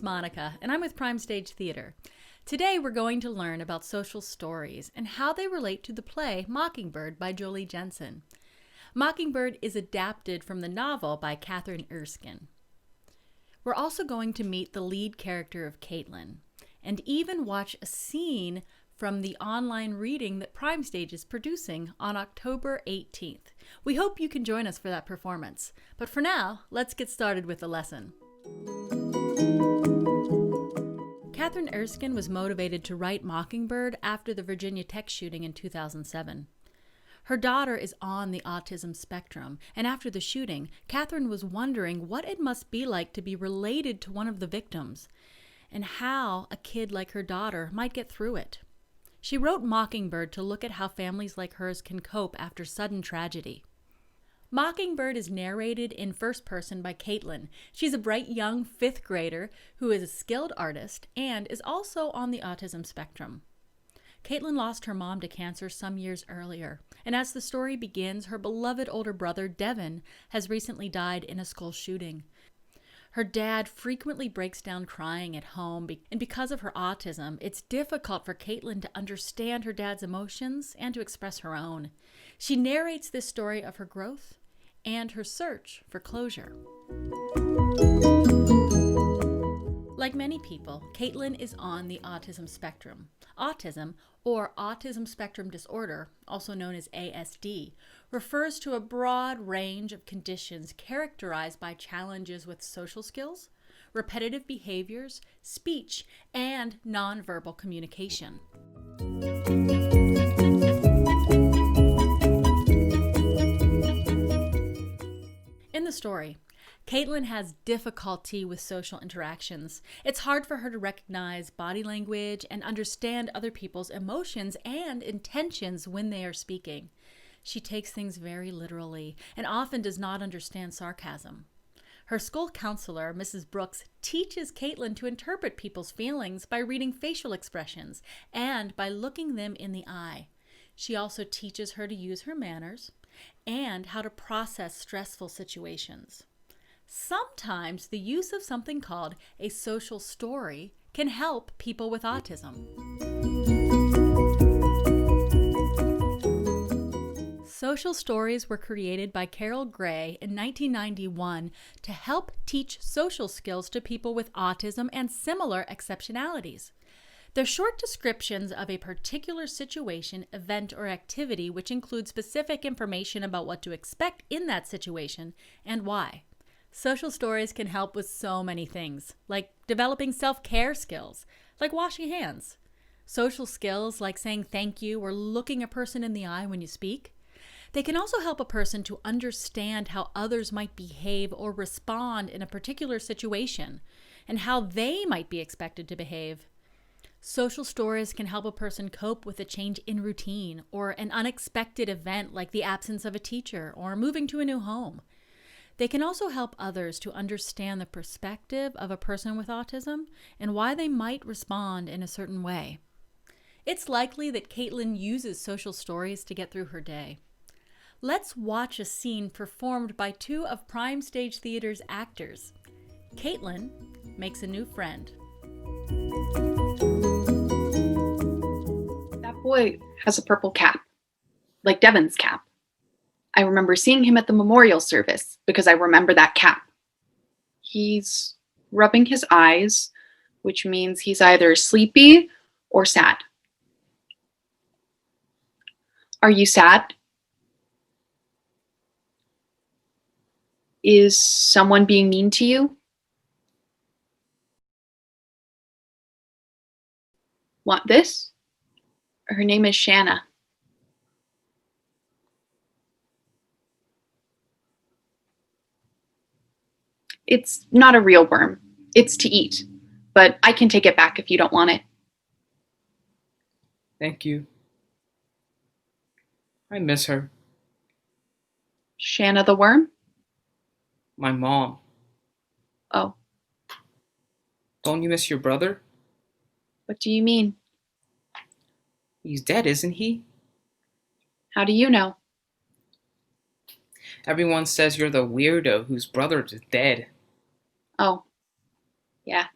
Monica, and I'm with Prime Stage Theater. Today we're going to learn about social stories and how they relate to the play Mockingbird by Jolie Jensen. Mockingbird is adapted from the novel by Catherine Erskine. We're also going to meet the lead character of Caitlin, and even watch a scene from the online reading that Prime Stage is producing on October 18th. We hope you can join us for that performance. But for now, let's get started with the lesson. Catherine Erskine was motivated to write Mockingbird after the Virginia Tech shooting in 2007. Her daughter is on the autism spectrum, and after the shooting, Catherine was wondering what it must be like to be related to one of the victims, and how a kid like her daughter might get through it. She wrote Mockingbird to look at how families like hers can cope after sudden tragedy. Mockingbird is narrated in first person by Caitlin. She's a bright young fifth grader who is a skilled artist and is also on the autism spectrum. Caitlin lost her mom to cancer some years earlier, and as the story begins, her beloved older brother, Devin, has recently died in a school shooting. Her dad frequently breaks down crying at home, and because of her autism, it's difficult for Caitlin to understand her dad's emotions and to express her own. She narrates this story of her growth and her search for closure. Like many people, Caitlin is on the autism spectrum. Autism, or autism spectrum disorder, also known as ASD, refers to a broad range of conditions characterized by challenges with social skills, repetitive behaviors, speech, and nonverbal communication. In the story, Caitlin has difficulty with social interactions. It's hard for her to recognize body language and understand other people's emotions and intentions when they are speaking. She takes things very literally and often does not understand sarcasm. Her school counselor, Mrs. Brooks, teaches Caitlin to interpret people's feelings by reading facial expressions and by looking them in the eye. She also teaches her to use her manners and how to process stressful situations. Sometimes the use of something called a social story can help people with autism. Social stories were created by Carol Gray in 1991 to help teach social skills to people with autism and similar exceptionalities. They're short descriptions of a particular situation, event, or activity which include specific information about what to expect in that situation and why. Social stories can help with so many things, like developing self-care skills, like washing hands. Social skills like saying thank you or looking a person in the eye when you speak. They can also help a person to understand how others might behave or respond in a particular situation, and how they might be expected to behave. Social stories can help a person cope with a change in routine or an unexpected event like the absence of a teacher or moving to a new home. They can also help others to understand the perspective of a person with autism and why they might respond in a certain way. It's likely that Caitlin uses social stories to get through her day. Let's watch a scene performed by two of Prime Stage Theater's actors. Caitlin makes a new friend. That boy has a purple cap, like Devin's cap. I remember seeing him at the memorial service because I remember that cap. He's rubbing his eyes, which means he's either sleepy or sad. Are you sad? Is someone being mean to you? Want this? Her name is Shanna. It's not a real worm. It's to eat, but I can take it back if you don't want it. Thank you. I miss her. Shanna the worm? My mom. Oh, Don't you miss your brother? what do you mean? He's dead, isn't he? How do you know? Everyone says you're the weirdo whose brother is dead. Oh, yeah.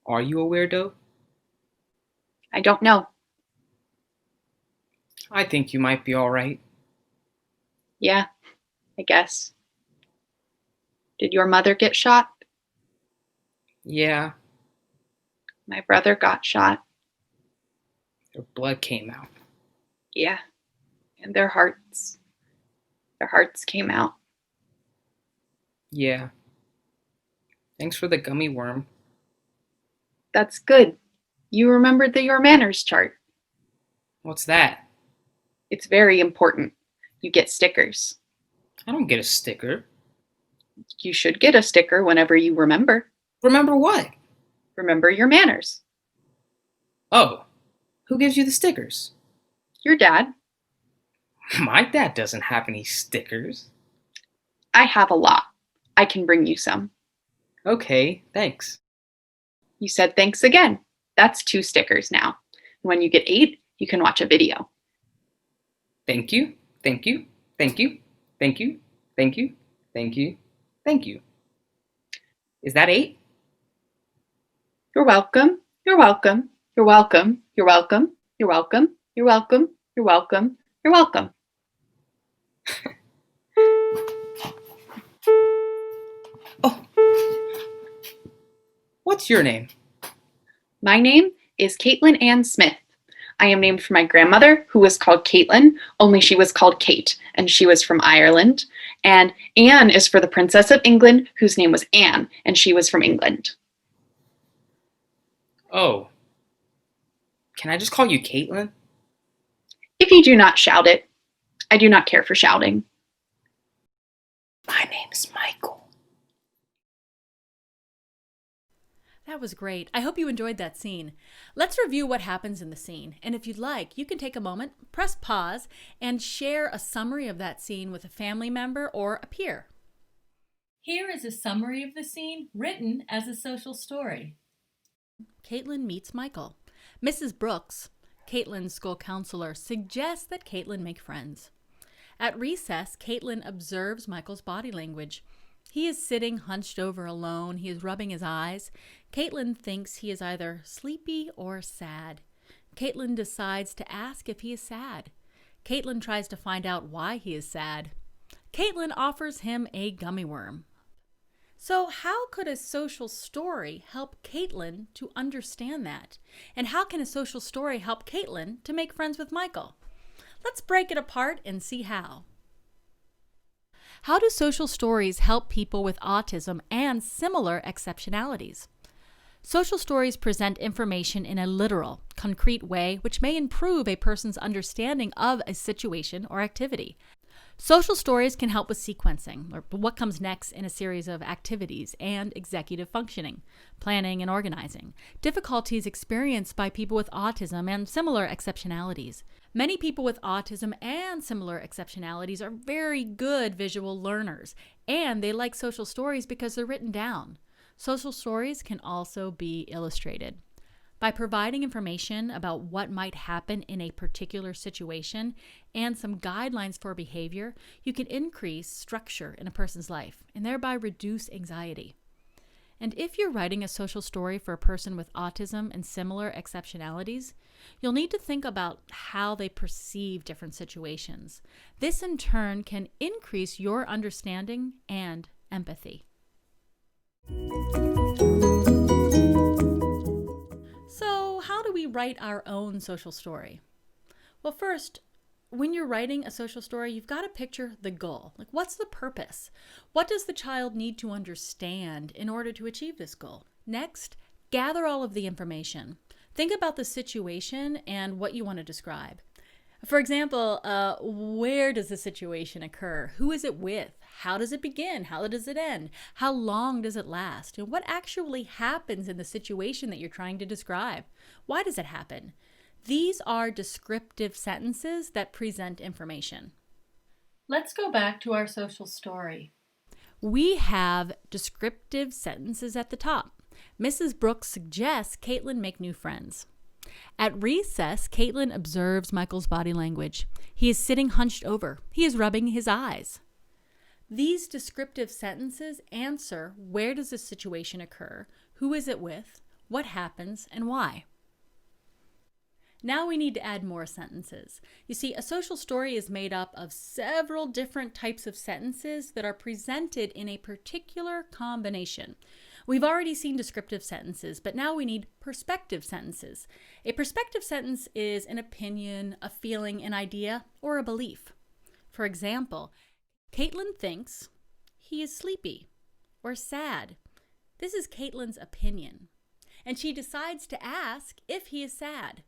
Are you a weirdo? I don't know. I think you might be alright. Yeah, I guess. Did your mother get shot? Yeah, My brother got shot. your blood came out. Yeah, and their hearts came out. Yeah. Thanks for the gummy worm. That's good. You remembered the Your Manners chart. What's that? It's very important. You get stickers. I don't get a sticker. You should get a sticker whenever you remember. Remember what? Remember your manners. Oh, who gives you the stickers? Your dad. My dad doesn't have any stickers. I have a lot. I can bring you some. Okay, thanks. You said thanks again. That's 2 stickers now. When you get 8, you can watch a video. Thank you, thank you, thank you, thank you, thank you, thank you, thank you. Is that 8? You're welcome. You're welcome. You're welcome. You're welcome. You're welcome. You're welcome. You're welcome. You're welcome. Oh. What's your name? My name is Caitlin Ann Smith. I am named for my grandmother, who was called Caitlin, only she was called Kate, and she was from Ireland. And Anne is for the Princess of England, whose name was Anne, and she was from England. Oh. Can I just call you Caitlin? If you do not shout it, I do not care for shouting. My name's Michael. That was great. I hope you enjoyed that scene. Let's review what happens in the scene. And if you'd like, you can take a moment, press pause, and share a summary of that scene with a family member or a peer. Here is a summary of the scene written as a social story. Caitlin meets Michael. Mrs. Brooks, Caitlin's school counselor, suggests that Caitlin make friends. At recess, Caitlin observes Michael's body language. He is sitting hunched over alone. He is rubbing his eyes. Caitlin thinks he is either sleepy or sad. Caitlin decides to ask if he is sad. Caitlin tries to find out why he is sad. Caitlin offers him a gummy worm. So how could a social story help Caitlin to understand that? And how can a social story help Caitlin to make friends with Michael? Let's break it apart and see how. How do social stories help people with autism and similar exceptionalities? Social stories present information in a literal, concrete way which may improve a person's understanding of a situation or activity. Social stories can help with sequencing, or what comes next in a series of activities, and executive functioning, planning and organizing, difficulties experienced by people with autism and similar exceptionalities. Many people with autism and similar exceptionalities are very good visual learners, and they like social stories because they're written down. Social stories can also be illustrated. By providing information about what might happen in a particular situation and some guidelines for behavior, you can increase structure in a person's life and thereby reduce anxiety. And if you're writing a social story for a person with autism and similar exceptionalities, you'll need to think about how they perceive different situations. This in turn can increase your understanding and empathy. So, how do we write our own social story? Well, first, when you're writing a social story, you've got to picture the goal. Like, what's the purpose? What does the child need to understand in order to achieve this goal? Next, gather all of the information. Think about the situation and what you want to describe. For example, where does the situation occur? Who is it with? How does it begin? How does it end? How long does it last? And what actually happens in the situation that you're trying to describe? Why does it happen? These are descriptive sentences that present information. Let's go back to our social story. We have descriptive sentences at the top. Mrs. Brooks suggests Caitlin make new friends. At recess, Caitlin observes Michael's body language. He is sitting hunched over. He is rubbing his eyes. These descriptive sentences answer where does the situation occur, who is it with, what happens, and why. Now we need to add more sentences. You see, a social story is made up of several different types of sentences that are presented in a particular combination. We've already seen descriptive sentences, but now we need perspective sentences. A perspective sentence is an opinion, a feeling, an idea, or a belief. For example, Caitlin thinks he is sleepy or sad. This is Caitlin's opinion, and she decides to ask if he is sad.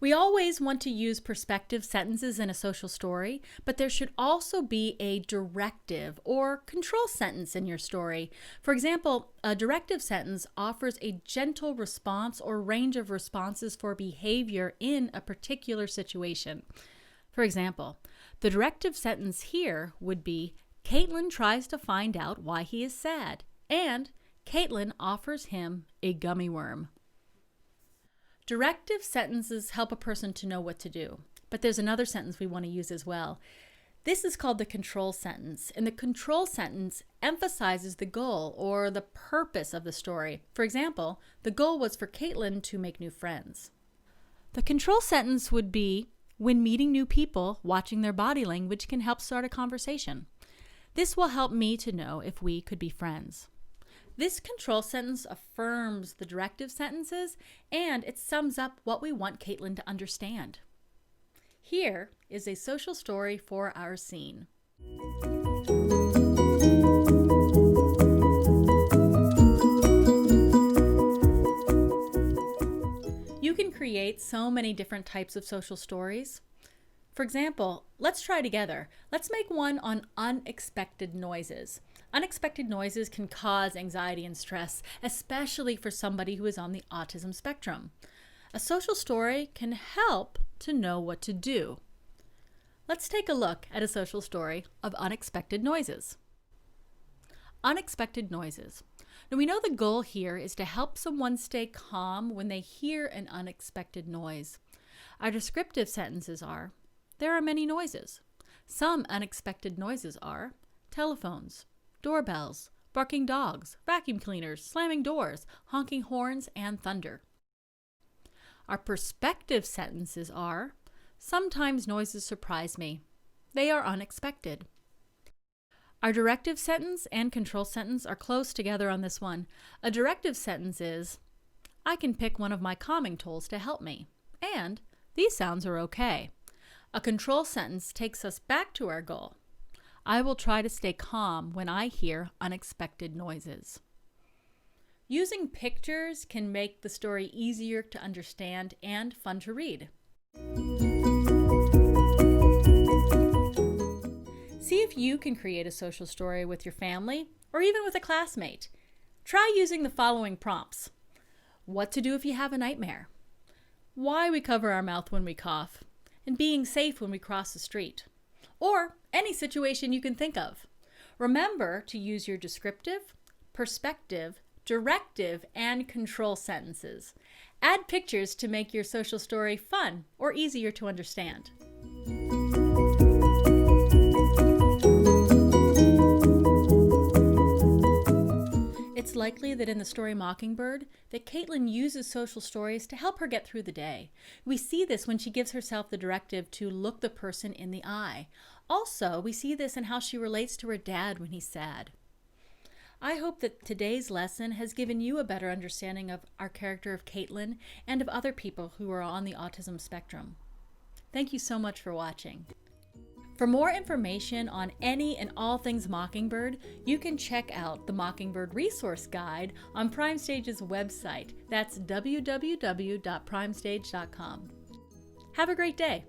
We always want to use perspective sentences in a social story, but there should also be a directive or control sentence in your story. For example, a directive sentence offers a gentle response or range of responses for behavior in a particular situation. For example, the directive sentence here would be, Caitlin tries to find out why he is sad, and Caitlin offers him a gummy worm. Directive sentences help a person to know what to do, but there's another sentence we want to use as well. This is called the control sentence, and the control sentence emphasizes the goal or the purpose of the story. For example, the goal was for Caitlin to make new friends. The control sentence would be, when meeting new people, watching their body language can help start a conversation. This will help me to know if we could be friends. This control sentence affirms the directive sentences, and it sums up what we want Caitlin to understand. Here is a social story for our scene. You can create so many different types of social stories. For example, let's try together. Let's make one on unexpected noises. Unexpected noises can cause anxiety and stress, especially for somebody who is on the autism spectrum. A social story can help to know what to do. Let's take a look at a social story of unexpected noises. Unexpected noises. Now we know the goal here is to help someone stay calm when they hear an unexpected noise. Our descriptive sentences are, there are many noises. Some unexpected noises are telephones, doorbells, barking dogs, vacuum cleaners, slamming doors, honking horns, and thunder. Our perspective sentences are, sometimes noises surprise me. They are unexpected. Our directive sentence and control sentence are close together on this one. A directive sentence is, I can pick one of my calming tools to help me, and these sounds are okay. A control sentence takes us back to our goal. I will try to stay calm when I hear unexpected noises. Using pictures can make the story easier to understand and fun to read. See if you can create a social story with your family or even with a classmate. Try using the following prompts. What to do if you have a nightmare. Why we cover our mouth when we cough. And being safe when we cross the street. Or any situation you can think of. Remember to use your descriptive, perspective, directive, and control sentences. Add pictures to make your social story fun or easier to understand. It's likely that in the story Mockingbird, that Caitlin uses social stories to help her get through the day. We see this when she gives herself the directive to look the person in the eye. Also, we see this in how she relates to her dad when he's sad. I hope that today's lesson has given you a better understanding of our character of Caitlin and of other people who are on the autism spectrum. Thank you so much for watching. For more information on any and all things Mockingbird, you can check out the Mockingbird Resource Guide on PrimeStage's website. That's www.primestage.com. Have a great day.